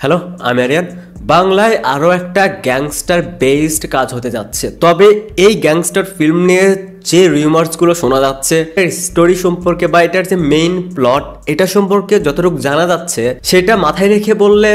Hello, আমি আরিয়ান। বাংলায় আরও একটা গ্যাংস্টার বেসড কাজ হতে যাচ্ছে। তবে এই গ্যাংস্টার ফিল্ম নিয়ে যে রিউমার্সগুলো শোনা যাচ্ছে, স্টোরি সম্পর্কে বা এটার যে মেইন প্লট, এটা সম্পর্কে যতটুকু জানা যাচ্ছে সেটা মাথায় রেখে বললে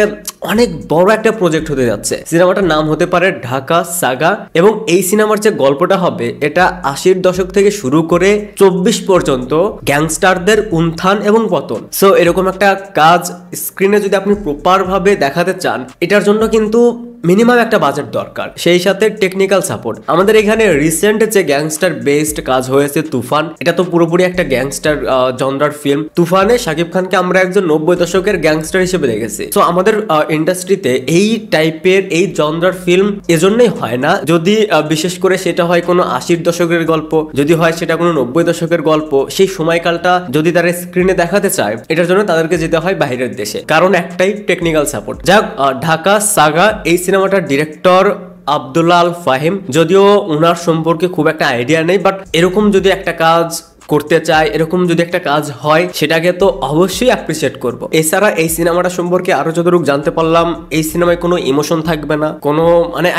অনেক বড় একটা প্রজেক্ট হতে যাচ্ছে। সিনেমাটার নাম হতে পারে ঢাকা সাগা, এবং এই সিনেমার যে গল্পটা হবে এটা 80-র দশক থেকে শুরু করে 24 পর্যন্ত গ্যাংস্টারদের উত্থান এবং পতন। সো এরকম একটা কাজ স্ক্রিনে যদি আপনি প্রপার ভাবে দেখাতে চান, এটার জন্য কিন্তু মিনিমাম একটা বাজেট দরকার, সেই সাথে টেকনিক্যাল সাপোর্ট। আমাদের এখানে রিসেন্ট যে গ্যাংস্টার বেসড কাজ হয়েছে তুফান, এটা তো পুরোপুরি একটা গ্যাংস্টার জনরার ফিল্ম। তুফানে শাকিব খানকে আমরা একজন 90 দশকের গ্যাংস্টার হিসেবে দেখেছি। তো আমাদের ইন্ডাস্ট্রিতে এই টাইপের এই জনরার ফিল্ম এজন্যই হয় না, যদি বিশেষ করে সেটা হয় কোনো 80-র দশকের গল্প, যদি হয় সেটা কোনো 90 দশকের গল্প, সেই সময়কালটা যদি তারা স্ক্রিনে দেখাতে চায়, এটার জন্য তাদেরকে যেতে হয় বাইরের দেশে, কারণ একটাই টেকনিক্যাল সাপোর্ট। যাক, ঢাকা সাগা এই সিনেমাটার ডিরেক্টর আব্দুল্লাহ আল ফাহিম, যদিও ওনার সম্পর্কে খুব একটা আইডিয়া নেই, বাট এরকম যদি একটা কাজ করতে চায়, এরকম যদি একটা কাজ হয়, সেটাকে তো অবশ্যই অ্যাপ্রিসিয়েট করব। এছাড়া এই সিনেমাটা সম্পর্কে আরো যতটুকু জানতে পারলাম, এই সিনেমায় কোনো ইমোশন থাকবে না, কোনো মানে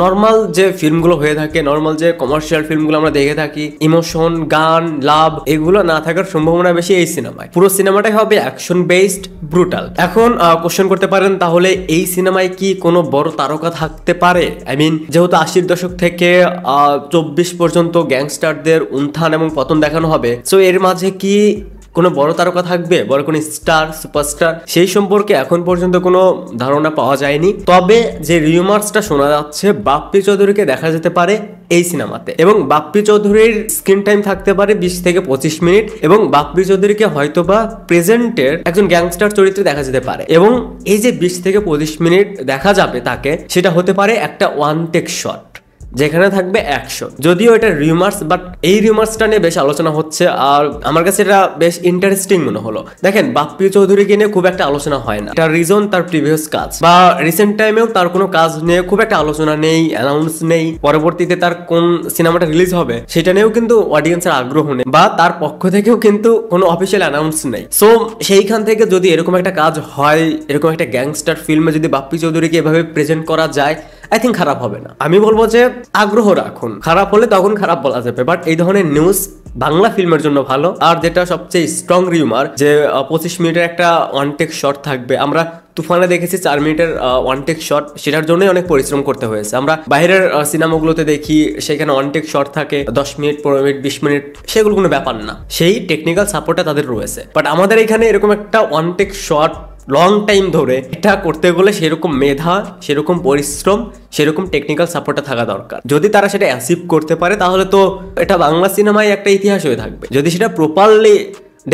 নর্মাল যে ফিল্মগুলো হয়ে থাকে, নর্মাল যে কমার্শিয়াল ফিল্মগুলো আমরা দেখে থাকি, ইমোশন, গান, লাভ এগুলো না থাকার সম্ভাবনা বেশি এই সিনেমায়। পুরো সিনেমাটাই হবে অ্যাকশন বেসড, ব্রুটাল। এখন কোশ্চেন করতে পারেন, তাহলে এই সিনেমায় কি কোনো বড় তারকা থাকতে পারে? যেহেতু 80-র দশক থেকে 24 পর্যন্ত গ্যাংস্টারদের উত্থান এবং পতন দেখানো হবে, সো এর মাঝে কি কোনো বড় তারকা থাকবে, বড় কোনো স্টার, সুপারস্টার? সেই সম্পর্কে এখন পর্যন্ত কোনো ধারণা পাওয়া যায়নি। তবে যে রিউমার্সটা শোনা যাচ্ছে, বাপ্পি চৌধুরীকে দেখা যেতে পারে এই সিনেমাতে, এবং বাপ্পি চৌধুরীর স্ক্রিন টাইম থাকতে পারে 20 থেকে 25 মিনিট, এবং বাপ্পি চৌধুরীকে হয়তোবা প্রেজেন্টের একজন গ্যাংস্টার চরিত্রে দেখা যেতে পারে, এবং এই যে 20 থেকে 25 মিনিট দেখা যাবে তাকে, সেটা হতে পারে একটা ওয়ান টেক শট যেখানে থাকবে অ্যাকশন। যদিও এটা রিউমার্স, বাট এই রিউমার্সটা নিয়ে বেশ আলোচনা হচ্ছে, আর আমার কাছে এটা বেশ ইন্টারেস্টিং মনে হলো। দেখেন, বাপ্পি চৌধুরীকে নিয়ে খুব একটা আলোচনা হয় না, তার রিজন তার প্রিভিয়াস কাজ, বা রিসেন্ট টাইমেও তার কোনো কাজ নিয়ে খুব একটা আলোচনা নেই, অ্যানাউন্স নেই। পরবর্তীতে তার কোন সিনেমাটা রিলিজ হবে সেটা নিয়েও কিন্তু অডিয়েন্সের আগ্রহ নেই, বা তার পক্ষ থেকেও কিন্তু কোনো অফিসিয়াল অ্যানাউন্স নেই। সো সেইখান থেকে যদি এরকম একটা কাজ হয়, এরকম একটা গ্যাংস্টার ফিল্মে যদি বাপ্পি চৌধুরীকে এভাবে প্রেজেন্ট করা যায়, আই থিঙ্ক খারাপ হবে না। আমি বলবো যে আগ্রহ রাখুন, খারাপ হলে তখন খারাপ বলা যাবে, বাট এই ধরনের নিউজ বাংলা ফিল্মের জন্য ভালো। আর যেটা সবচেয়ে স্ট্রং রিউমার, যে 25 মিনিটের একটা ওয়ান টেক শট থাকবে। আমরা তুফানে দেখেছি 4 মিনিটের ওয়ান টেক শট, সেটার জন্যই অনেক পরিশ্রম করতে হয়েছে। আমরা বাইরের সিনেমাগুলোতে দেখি সেখানে ওয়ান টেক শট থাকে 10 মিনিট, 15 মিনিট, 20 মিনিট, সেগুলো কোনো ব্যাপার না, সেই টেকনিক্যাল সাপোর্টটা তাদের রয়েছে। বাট আমাদের এখানে এরকম একটা one take shot long time ধরে এটা করতে গেলে সেরকম মেধা, সেরকম পরিশ্রম, সেরকম টেকনিক্যাল সাপোর্টটা থাকা দরকার। যদি তারা সেটা অ্যাচিভ করতে পারে, তাহলে তো এটা বাংলা সিনেমায় একটা ইতিহাস হয়ে থাকবে, যদি সেটা প্রপারলি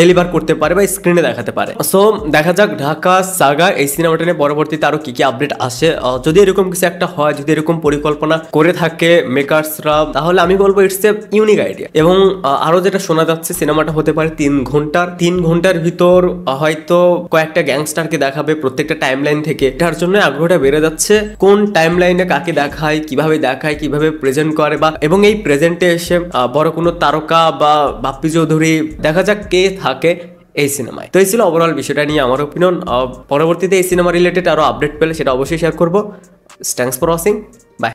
ডেলিভার করতে পারে বা স্ক্রিনে দেখাতে পারে। সো দেখা যাক ঢাকা সাগা এই সিনেমাটা নিয়ে পরবর্তীতে আরো কি কি আপডেট আসে। যদি এরকম কিছু একটা হয়, যদি এরকম পরিকল্পনা করে থাকে মেকার্সরা, তাহলে আমি বলবো ইটস এ ইউনিক আইডিয়া। এবং আরো যেটা শোনা যাচ্ছে, সিনেমাটা হতে পারে 3 ঘন্টার ভিতর হয়তো কয়েকটা গ্যাংস্টারকে দেখাবে প্রত্যেকটা টাইম লাইন থেকে। এটার জন্য আগ্রহটা বেড়ে যাচ্ছে, কোন টাইম লাইনে কাকে দেখায়, কিভাবে প্রেজেন্ট করে, বা এবং এই প্রেজেন্টে এসে বড় কোনো তারকা বা বাপ্পি চৌধুরী, দেখা যাক কে থাকে এই সিনেমায়। তো এই ছিল ওভারঅল বিষয়টা নিয়ে আমার ওপিনিয়ন। পরবর্তীতে এই সিনেমা রিলেটেড আরো আপডেট পেলে সেটা অবশ্যই শেয়ার করবো। Thanks for watching, by.